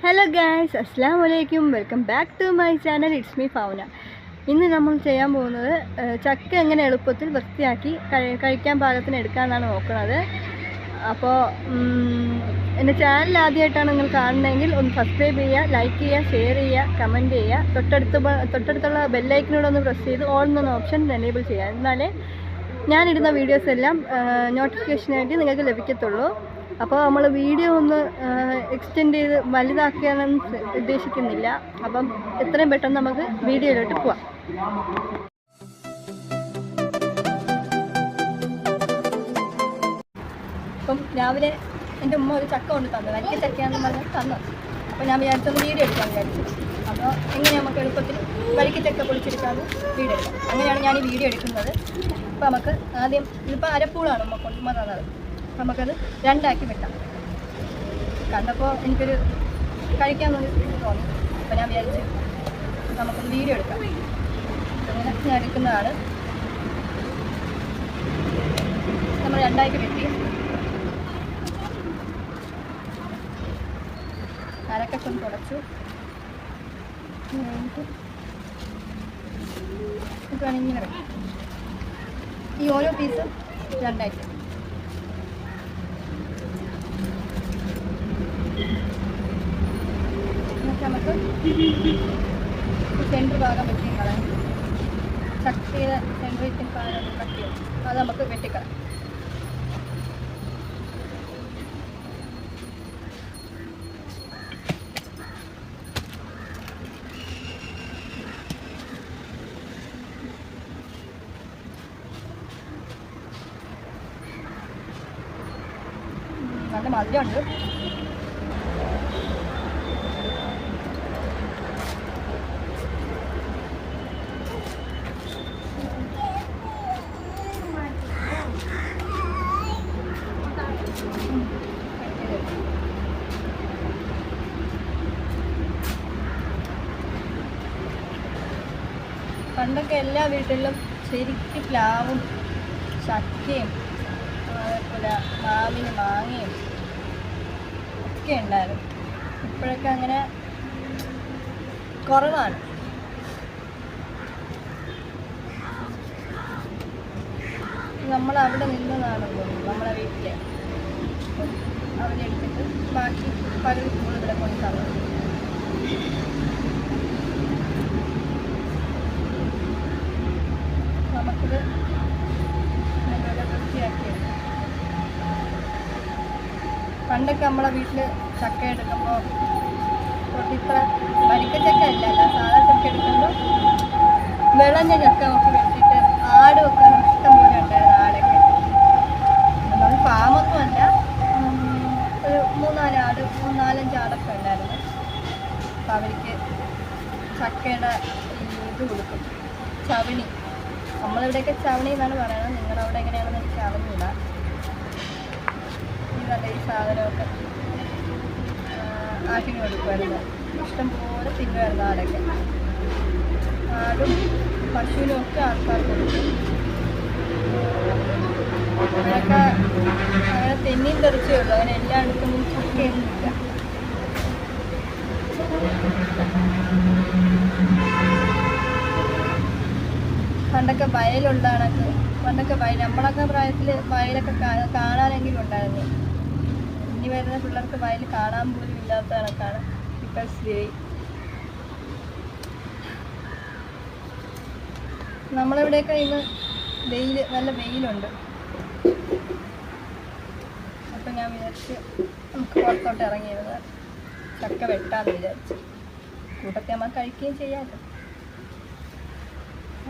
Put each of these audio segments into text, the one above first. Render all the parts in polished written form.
Hello guys, അസ്സലാമു അലൈക്കും. Welcome back to my channel. It's me Fauna. ഇന്ന് നമ്മൾ ചെയ്യാൻ പോകുന്നത് ചക്ക എങ്ങനെ എളുപ്പത്തിൽ വൃത്തിയാക്കി കഴിക്കാൻ പാകത്തിന് എടുക്കാമെന്നാണ് നോക്കുന്നത്. അപ്പോൾ എൻ്റെ ചാനൽ ആദ്യമായിട്ടാണ് നിങ്ങൾ കാണുന്നതെങ്കിൽ ഒന്ന് സബ്സ്ക്രൈബ് ചെയ്യുക, ലൈക്ക് ചെയ്യുക, ഷെയർ ചെയ്യുക, കമൻറ്റ് ചെയ്യുക. തൊട്ടടുത്തുള്ള ബെല്ലൈക്കനോട് ഒന്ന് പ്രസ് ചെയ്ത് ഓൾ എന്ന ഓപ്ഷൻ എനേബിൾ ചെയ്യുക. എന്നാലേ ഞാനിടുന്ന വീഡിയോസ് എല്ലാം നോട്ടിഫിക്കേഷനായിട്ട് നിങ്ങൾക്ക് ലഭിക്കത്തുള്ളൂ. അപ്പോൾ നമ്മൾ വീഡിയോ ഒന്ന് എക്സ്റ്റെൻഡ് ചെയ്ത് വലുതാക്കാനൊന്നും ഉദ്ദേശിക്കുന്നില്ല. അപ്പം എത്രയും പെട്ടെന്ന് നമുക്ക് വീഡിയോയിലോട്ട് പോവാം. അപ്പം രാവിലെ എൻ്റെ ഉമ്മ ഒരു ചക്ക കൊണ്ട് തന്നത്, വലിയ ചക്കയാണെന്ന് പറഞ്ഞാൽ തന്നത്. അപ്പോൾ ഞാൻ വിചാരിച്ചൊന്ന് വീഡിയോ എടുക്കാൻ വിചാരിച്ചു. അപ്പോൾ എങ്ങനെ നമുക്ക് എളുപ്പത്തിൽ വരിക്കച്ചക്ക പൊളിച്ചെടുക്കാമെന്ന് വീഡിയോ എടുക്കാം. അങ്ങനെയാണ് ഞാൻ ഈ വീഡിയോ എടുക്കുന്നത്. അപ്പോൾ നമുക്ക് ആദ്യം ഇതിപ്പോൾ അരപ്പൂളാണ് ഉമ്മ കൊണ്ടുവന്ന് തന്നത്. നമുക്കത് രണ്ടാക്കി വെക്കാം. കണ്ടപ്പോൾ എനിക്കൊരു കഴിക്കാമെന്നൊരു തോന്നി. അപ്പോൾ ഞാൻ വിചാരിച്ചു നമുക്കൊന്ന് വീഡിയോ എടുക്കാം. അങ്ങനെ ഞാൻ എടുക്കുന്നതാണ്. നമ്മൾ രണ്ടാക്കി വെട്ടി അരക്കൊക്കെ ഒന്ന് തുടച്ചു. ഇതാണ് ഇങ്ങനെ വെക്കാം. ഈ ഓരോ പീസും രണ്ടായിട്ട് നമുക്ക് സെൻറ്റർ ഭാഗം വെട്ടിക്കളയാം. ചക്കയുടെ സെൻറ്റർ വെക്കുന്ന ഭാഗം കട്ട് ചെയ്യും. അത് നമുക്ക് വെട്ടിക്കളയാം. നല്ല മധുരമുണ്ട്. പണ്ടൊക്കെ എല്ലാ വീട്ടിലും ശരിക്കും പ്ലാവും ചക്കയും അതേപോലെ മാവിന് മാങ്ങയും ഒക്കെ ഉണ്ടായിരുന്നു. ഇപ്പോഴൊക്കെ അങ്ങനെ കുറവാണ്. നമ്മളവിടെ നിന്നതാണല്ലോ നമ്മളെ വീട്ടിൽ. അവരെടുത്തിട്ട് ബാക്കി പകുതി കൂടുതൽ കൊണ്ട് തന്നു. നമുക്കിത് നല്ല വൃത്തിയാക്കി. പണ്ടൊക്കെ നമ്മളെ വീട്ടിൽ ചക്ക എടുക്കുമ്പോൾ ഇത്ര വരിക്കച്ചക്ക അല്ല സാധാ ചക്ക എടുക്കുമ്പോൾ വിളഞ്ഞ ചക്ക നമുക്ക് വെട്ടിയിട്ട് ആടുമൊക്കെ ഇഷ്ടം പോലെ ഉണ്ടായിരുന്നു. ആടൊക്കെ നമ്മൾ ഫാമൊന്നും അല്ല, ഒരു 3-4 ആടൊക്കെ ഉണ്ടായിരുന്നു. അപ്പോൾ അവർക്ക് ചക്കയുടെ ഇത് കൊടുക്കും, ചവണി. നമ്മളിവിടെയൊക്കെ ചവണി എന്നാണ് പറയുന്നത്. നിങ്ങളവിടെ എങ്ങനെയാണെന്ന് എനിക്ക് അറിഞ്ഞില്ല. ഇതല്ല ഈ സാധനമൊക്കെ ആട്ടിന് കൊടുക്കുമായിരുന്നു. ഇഷ്ടംപോലെ തിന്നുമായിരുന്നു ആടൊക്കെ. ആടും പശുവിനും ഒക്കെ ആൾക്കാർ കൊടുക്കും. അങ്ങനെയൊക്കെ അങ്ങനെ തെന്നിയും തെറിച്ചേ ഉള്ളൂ. അങ്ങനെ എല്ലായിടത്തും ചക്കയൊന്നുമില്ല. പണ്ടൊക്കെ വയലുണ്ടാണൊക്കെ. പണ്ടൊക്കെ നമ്മളൊക്കെ പ്രായത്തിൽ വയലൊക്കെ കാണാനെങ്കിലും ഉണ്ടായിരുന്നു. ഇനി വരുന്ന പിള്ളേർക്ക് വയൽ കാണാൻ പോലും ഇല്ലാത്ത കണക്കാണ് ഇപ്പോൾ സ്ഥിതി. നമ്മളിവിടെയൊക്കെ ഇന്ന് നല്ല വെയിലുണ്ട്. അപ്പം ഞാൻ വിചാരിച്ച് നമുക്ക് പുറത്തോട്ട് ഇറങ്ങിയിരുന്നത് ചക്ക വെട്ടാമെന്ന് വിചാരിച്ചു. കൂട്ടത്തിൽ നമ്മൾ കഴിക്കുകയും ചെയ്യാമല്ലോ.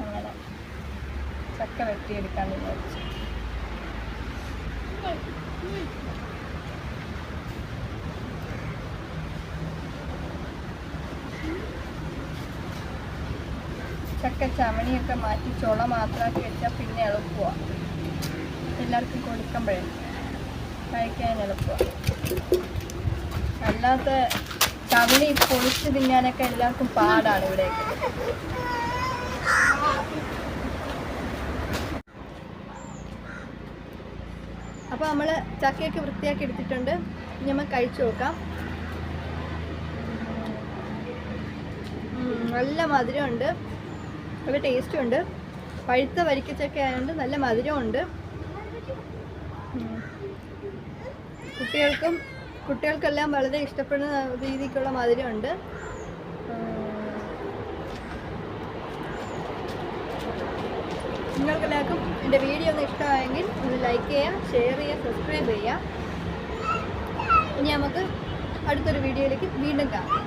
അങ്ങനെ ചക്ക വെട്ടിയെടുക്കാമെന്ന് വിചാരിച്ചു. ചക്ക ചമണിയൊക്കെ മാറ്റി ചുള മാത്രമാക്കി വെച്ചാൽ പിന്നെ എളുപ്പമാണ്. എല്ലാവർക്കും കൊടുക്കുമ്പോഴേ കഴിക്കാൻ എളുപ്പമാണ്. അല്ലാത്ത ചവണി പൊളിച്ച് തിന്നാനൊക്കെ എല്ലാവർക്കും പാടാണ് ഇവിടെയൊക്കെ. അപ്പോൾ നമ്മൾ ചക്കയൊക്കെ വൃത്തിയാക്കി എടുത്തിട്ടുണ്ട്. ഇനി നമ്മൾ കഴിച്ചു നോക്കാം. നല്ല മധുരമുണ്ട്, നല്ല ടേസ്റ്റും ഉണ്ട്. പഴുത്ത വരിക്കച്ചക്ക ആയതുകൊണ്ട് നല്ല മധുരമുണ്ട്. കുട്ടികൾക്കെല്ലാം വളരെ ഇഷ്ടപ്പെടുന്ന രീതിക്കുള്ള മധുരമുണ്ട്. നിങ്ങൾക്കെല്ലാവർക്കും എൻ്റെ വീഡിയോ ഒന്ന് ഇഷ്ടമായെങ്കിൽ ഒന്ന് ലൈക്ക് ചെയ്യുക, ഷെയർ ചെയ്യുക, സബ്സ്ക്രൈബ് ചെയ്യുക. ഇനി നമുക്ക് അടുത്തൊരു വീഡിയോയിലേക്ക് വീണ്ടും കാണാം.